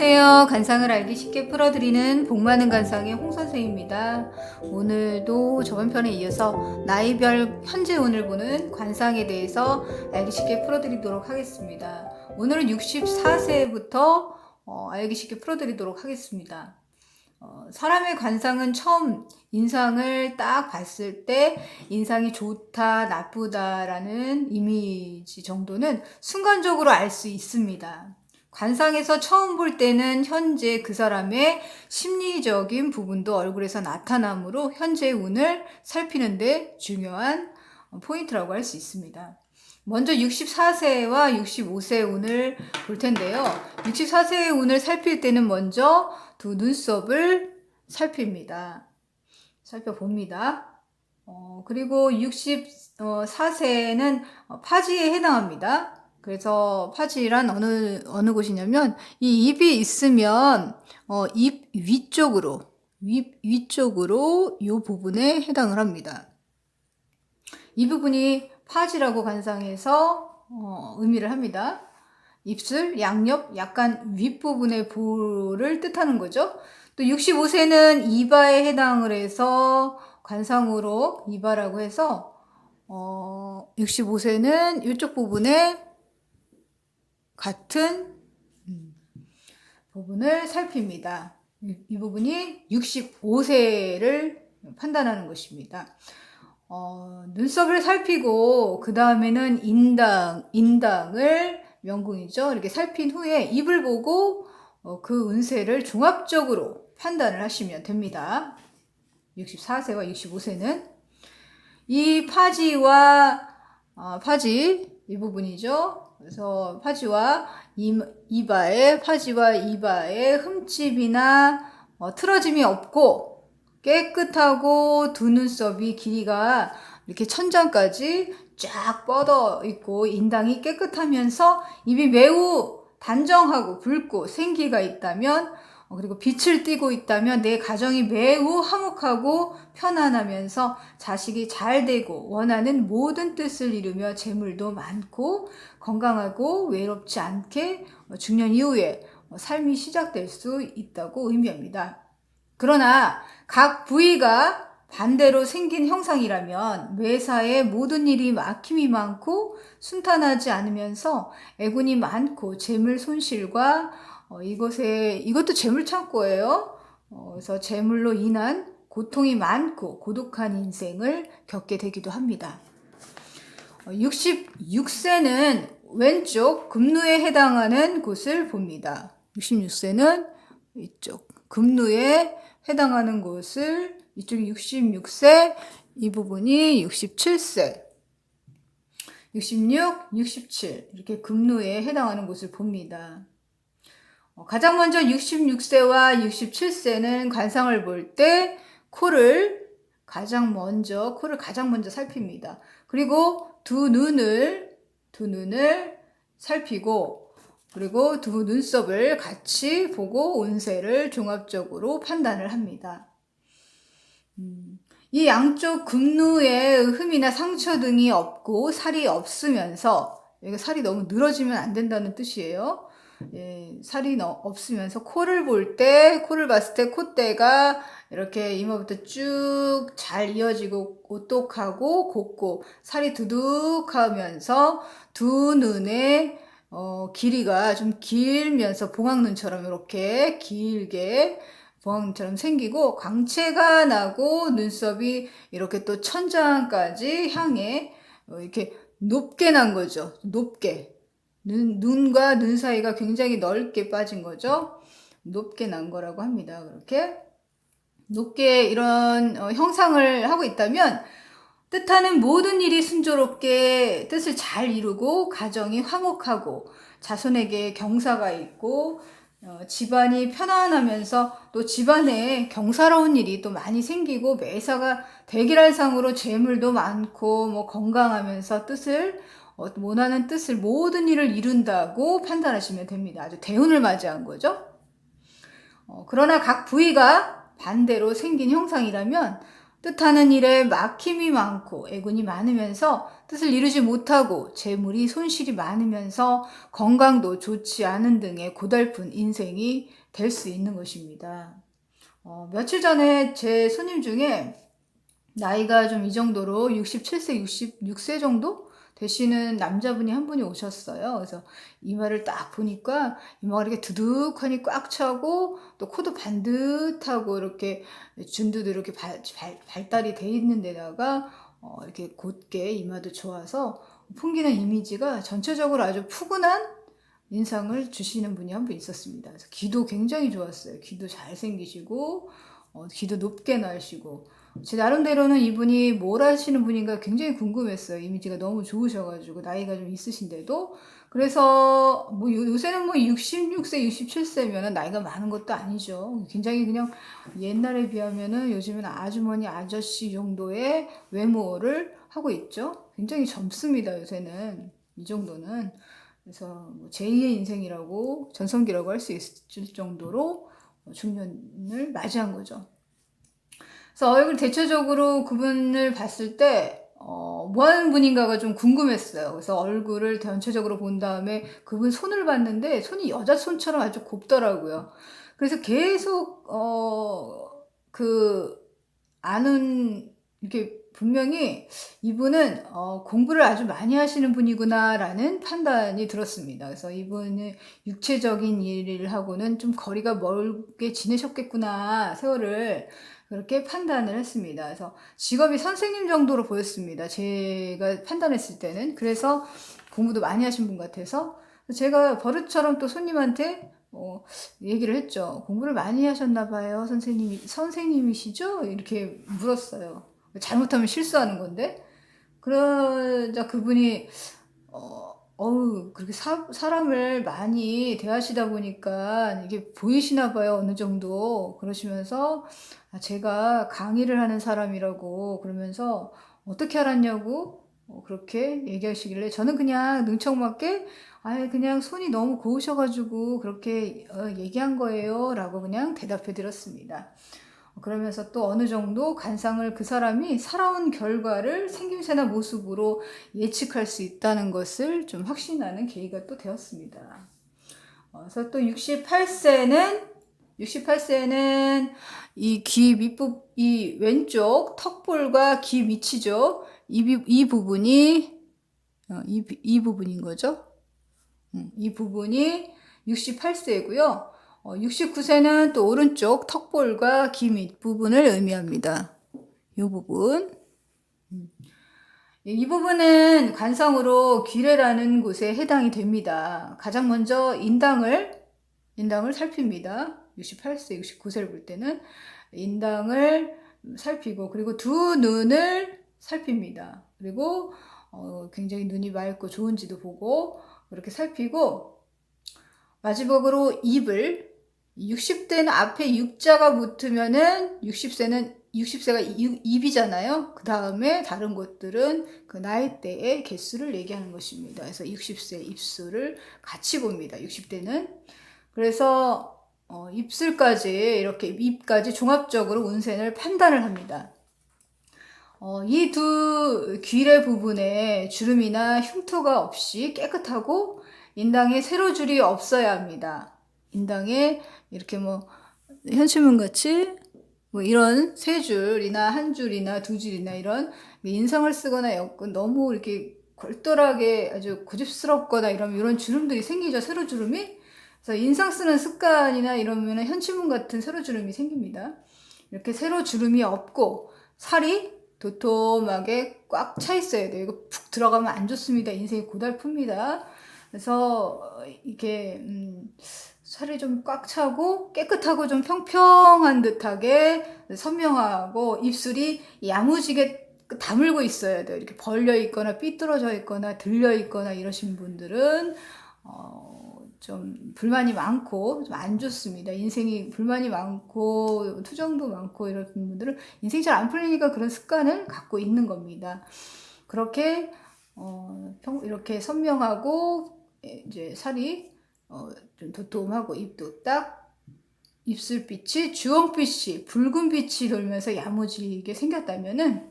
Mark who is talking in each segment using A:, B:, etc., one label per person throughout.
A: 안녕하세요. 관상을 알기 쉽게 풀어드리는 복 많은 관상의 홍선생입니다. 오늘도 저번 편에 이어서 나이별 현재 운을 보는 관상에 대해서 알기 쉽게 풀어드리도록 하겠습니다. 오늘은 64세부터 알기 쉽게 풀어드리도록 하겠습니다. 사람의 관상은 처음 인상을 딱 봤을 때 인상이 좋다, 나쁘다라는 이미지 정도는 순간적으로 알 수 있습니다. 관상에서 처음 볼 때는 현재 그 사람의 심리적인 부분도 얼굴에서 나타나므로 현재 운을 살피는데 중요한 포인트라고 할 수 있습니다. 먼저 64세와 65세 운을 볼 텐데요. 64세의 운을 살필 때는 먼저 두 눈썹을 살펴봅니다. 그리고 64세는 파지에 해당합니다. 그래서 파지란 어느 곳이냐면 이 입이 있으면 입 위쪽으로 이 부분에 해당을 합니다. 이 부분이 파지라고 관상에서 의미를 합니다. 입술, 양옆, 약간 윗부분의 볼을 뜻하는 거죠. 또 65세는 이바에 해당을 해서 관상으로 이바라고 해서 65세는 이쪽 부분에 같은 부분을 살핍니다. 이 부분이 65세를 판단하는 것입니다. 눈썹을 살피고 그 다음에는 인당을 명궁이죠. 이렇게 살핀 후에 입을 보고 그 운세를 종합적으로 판단을 하시면 됩니다. 64세와 65세는 이 파지와 파지 이 부분이죠. 그래서 파지와 이바에 흠집이나 틀어짐이 없고 깨끗하고 두 눈썹이 길이가 이렇게 천장까지 쫙 뻗어 있고 인당이 깨끗하면서 입이 매우 단정하고 붉고 생기가 있다면 그리고 빛을 띠고 있다면 내 가정이 매우 화목하고 편안하면서 자식이 잘 되고 원하는 모든 뜻을 이루며 재물도 많고 건강하고 외롭지 않게 중년 이후에 삶이 시작될 수 있다고 의미합니다. 그러나 각 부위가 반대로 생긴 형상이라면 매사에 모든 일이 막힘이 많고 순탄하지 않으면서 애군이 많고 재물 손실과 이것도 재물 창고예요. 그래서 재물로 인한 고통이 많고 고독한 인생을 겪게 되기도 합니다. 66세는 왼쪽 금루에 해당하는 곳을 봅니다. 66세는 이쪽 금루에 해당하는 곳을 이쪽이 66세, 이 부분이 67세, 66, 67 이렇게 금루에 해당하는 곳을 봅니다. 가장 먼저 66세와 67세는 관상을 볼 때 코를 가장 먼저 살핍니다. 그리고 두 눈을 살피고 그리고 두 눈썹을 같이 보고 운세를 종합적으로 판단을 합니다. 이 양쪽 금루에 흠이나 상처 등이 없고 살이 없으면서 여기 살이 너무 늘어지면 안 된다는 뜻이에요. 살이 없으면서 코를 봤을 때 콧대가 이렇게 이마부터 쭉 잘 이어지고 오똑하고 곱고 살이 두둑하면서 두 눈의 길이가 좀 길면서 봉황눈처럼 이렇게 길게 봉황눈처럼 생기고 광채가 나고 눈썹이 이렇게 또 천장까지 향해 이렇게 높게 난 거죠. 높게. 눈과 눈 사이가 굉장히 넓게 빠진 거죠. 높게 난 거라고 합니다. 그렇게 높게 이런 형상을 하고 있다면 뜻하는 모든 일이 순조롭게 뜻을 잘 이루고 가정이 화목하고 자손에게 경사가 있고 집안이 편안하면서 또 집안에 경사로운 일이 또 많이 생기고 매사가 대길할상으로 재물도 많고 건강하면서 원하는 뜻을 모든 일을 이룬다고 판단하시면 됩니다. 아주 대운을 맞이한 거죠. 그러나 각 부위가 반대로 생긴 형상이라면 뜻하는 일에 막힘이 많고 애군이 많으면서 뜻을 이루지 못하고 재물이 손실이 많으면서 건강도 좋지 않은 등의 고달픈 인생이 될 수 있는 것입니다. 며칠 전에 제 손님 중에 나이가 좀 이 정도로 67세, 66세 정도 되시는 남자분이 한 분이 오셨어요. 그래서 이마를 딱 보니까 이마가 이렇게 두둑하니 꽉 차고 또 코도 반듯하고 이렇게 준두도 이렇게 발달이 돼 있는 데다가 이렇게 곧게 이마도 좋아서 풍기는 이미지가 전체적으로 아주 푸근한 인상을 주시는 분이 한 분 있었습니다. 그래서 귀도 굉장히 좋았어요. 귀도 잘생기시고 귀도 높게 나시고 제 나름대로는 이분이 뭘 하시는 분인가 굉장히 궁금했어요. 이미지가 너무 좋으셔가지고 나이가 좀 있으신데도 그래서 뭐 요새는 뭐 66세, 67세면은 나이가 많은 것도 아니죠. 굉장히 그냥 옛날에 비하면은 요즘은 아주머니, 아저씨 정도의 외모를 하고 있죠. 굉장히 젊습니다. 요새는 이 정도는. 그래서 뭐 제2의 인생이라고 전성기라고 할 수 있을 정도로 중년을 맞이한 거죠. 그래서 얼굴 대체적으로 그분을 봤을 때 뭐 하는 분인가가 좀 궁금했어요. 그래서 얼굴을 전체적으로 본 다음에 그분 손을 봤는데 손이 여자 손처럼 아주 곱더라고요. 그래서 계속 그 아는 이렇게 분명히 이분은 공부를 아주 많이 하시는 분이구나라는 판단이 들었습니다. 그래서 이분은 육체적인 일을 하고는 좀 거리가 멀게 지내셨겠구나 세월을 그렇게 판단을 했습니다. 그래서 직업이 선생님 정도로 보였습니다. 제가 판단했을 때는. 그래서 공부도 많이 하신 분 같아서 제가 버릇처럼 또 손님한테 얘기를 했죠. 공부를 많이 하셨나 봐요. 선생님이시죠? 이렇게 물었어요. 잘못하면 실수하는 건데. 그러자 그분이 그렇게 사람을 많이 대하시다 보니까 이게 보이시나 봐요. 어느 정도. 그러시면서 제가 강의를 하는 사람이라고 그러면서 어떻게 알았냐고 그렇게 얘기하시길래 저는 그냥 능청맞게 그냥 손이 너무 고우셔가지고 그렇게 얘기한 거예요. 라고 그냥 대답해 드렸습니다. 그러면서 또 어느 정도 관상을 그 사람이 살아온 결과를 생김새나 모습으로 예측할 수 있다는 것을 좀 확신하는 계기가 또 되었습니다. 그래서 또 68세는 이 왼쪽 턱볼과 귀 밑이죠. 이 부분이 이 부분인 거죠. 이 부분이 68세고요. 69세는 또 오른쪽 턱볼과 귀 밑부분을 의미합니다. 이 부분. 이 부분은 관성으로 귀래라는 곳에 해당이 됩니다. 가장 먼저 인당을 살핍니다. 68세, 69세를 볼 때는 인당을 살피고 그리고 두 눈을 살핍니다. 그리고 굉장히 눈이 맑고 좋은지도 보고 그렇게 살피고 마지막으로 입을 60대는 앞에 육자가 붙으면은 60세가 입이잖아요. 그 다음에 다른 것들은 그 나이대의 개수를 얘기하는 것입니다. 그래서 60세 입술을 같이 봅니다. 60대는. 그래서 입술까지 이렇게 입까지 종합적으로 운세를 판단을 합니다. 이 두 귀래 부분에 주름이나 흉터가 없이 깨끗하고 인당에 세로줄이 없어야 합니다. 인당에 이렇게 뭐 현수문 같이 뭐 이런 세 줄이나 한 줄이나 두 줄이나 이런 인상을 쓰거나 너무 이렇게 골똘하게 아주 고집스럽거나 이런 주름들이 생기죠. 세로주름이. 그래서 인상 쓰는 습관이나 이러면 현치문 같은 세로주름이 생깁니다. 이렇게 세로주름이 없고 살이 도톰하게 꽉 차 있어야 돼요. 이거 푹 들어가면 안 좋습니다. 인생이 고달픕니다. 그래서 이게 살이 좀 꽉 차고 깨끗하고 좀 평평한 듯하게 선명하고 입술이 야무지게 다물고 있어야 돼요. 이렇게 벌려 있거나 삐뚤어져 있거나 들려 있거나 이러신 분들은 좀 불만이 많고 좀 안 좋습니다. 인생이 불만이 많고 투정도 많고 이런 분들은 인생이 잘 안 풀리니까 그런 습관을 갖고 있는 겁니다. 그렇게 이렇게 선명하고 이제 살이 좀 도톰하고 입도 딱 입술빛이 주홍빛이 붉은빛이 돌면서 야무지게 생겼다면은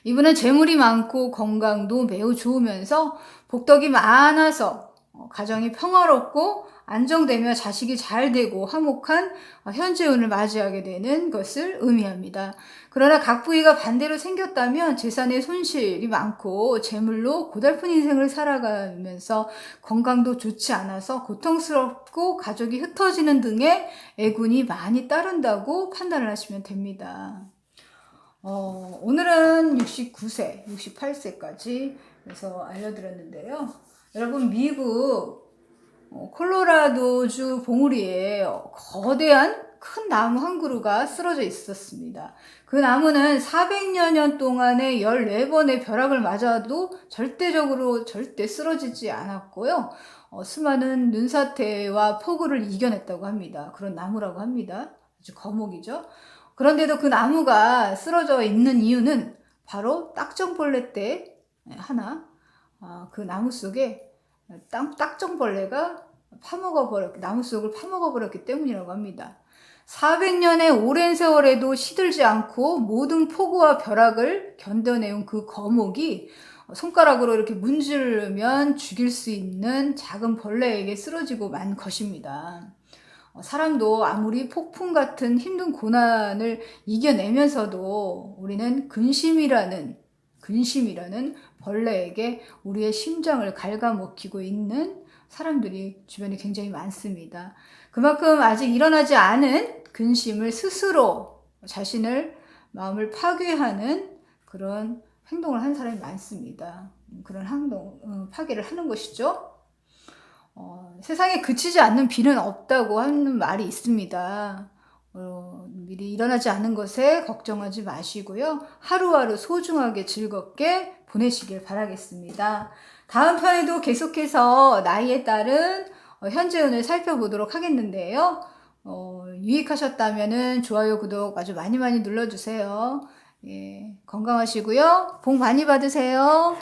A: 이분은 재물이 많고 건강도 매우 좋으면서 복덕이 많아서 가정이 평화롭고 안정되며 자식이 잘 되고 화목한 현재 운을 맞이하게 되는 것을 의미합니다. 그러나 각 부위가 반대로 생겼다면 재산의 손실이 많고 재물로 고달픈 인생을 살아가면서 건강도 좋지 않아서 고통스럽고 가족이 흩어지는 등의 애군이 많이 따른다고 판단을 하시면 됩니다. 오늘은 69세, 68세까지 그래서 알려드렸는데요. 여러분, 미국 콜로라도주 봉우리에 거대한 큰 나무 한 그루가 쓰러져 있었습니다. 그 나무는 400여 년 동안에 14번의 벼락을 맞아도 절대 쓰러지지 않았고요. 수많은 눈사태와 폭우를 이겨냈다고 합니다. 그런 나무라고 합니다. 아주 거목이죠. 그런데도 그 나무가 쓰러져 있는 이유는 바로 딱정벌레 때 하나 그 나무 속에 딱정벌레가 나무 속을 파먹어 버렸기 때문이라고 합니다. 400년의 오랜 세월에도 시들지 않고 모든 폭우와 벼락을 견뎌내온 그 거목이 손가락으로 이렇게 문지르면 죽일 수 있는 작은 벌레에게 쓰러지고 만 것입니다. 사람도 아무리 폭풍 같은 힘든 고난을 이겨내면서도 우리는 근심이라는 벌레에게 우리의 심장을 갉아먹히고 있는 사람들이 주변에 굉장히 많습니다. 그만큼 아직 일어나지 않은 근심을 스스로 자신을 마음을 파괴하는 그런 행동을 한 사람이 많습니다. 그런 파괴를 하는 것이죠. 세상에 그치지 않는 비는 없다고 하는 말이 있습니다. 미리 일어나지 않은 것에 걱정하지 마시고요. 하루하루 소중하게 즐겁게 보내시길 바라겠습니다. 다음 편에도 계속해서 나이에 따른 현재 운을 살펴보도록 하겠는데요. 유익하셨다면 좋아요, 구독 아주 많이 눌러주세요. 예, 건강하시고요. 복 많이 받으세요.